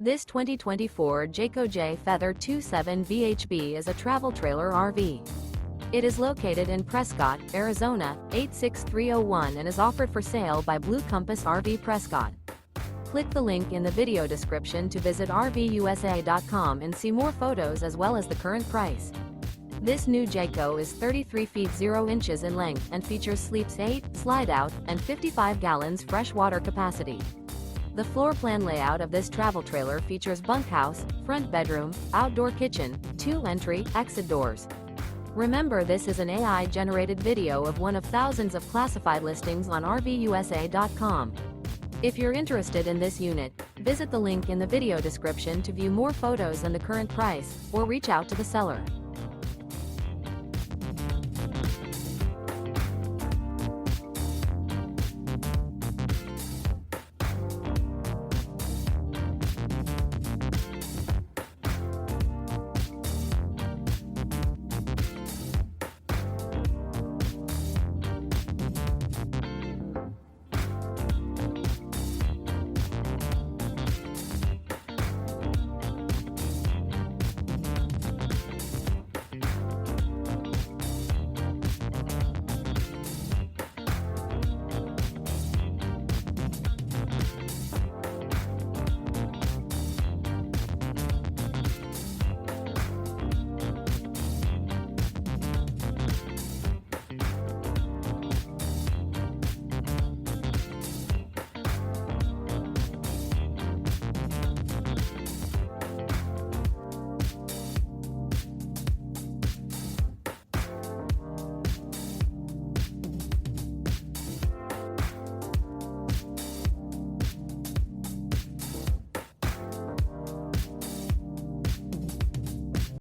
This 2024 Jayco Jay Feather 27 VHB is a travel trailer RV. It is located in Prescott, Arizona, 86301 and is offered for sale by Blue Compass RV Prescott. Click the link in the video description to visit RVUSA.com and see more photos as well as the current price. This new Jayco is 33 feet 0 inches in length and features sleeps 8, slide-out, and 55 gallons fresh water capacity. The floor plan layout of this travel trailer features bunkhouse, front bedroom, outdoor kitchen, 2 entry/exit doors. Remember, this is an AI-generated video of one of thousands of classified listings on RVUSA.com. If you're interested in this unit, visit the link in the video description to view more photos and the current price, or reach out to the seller.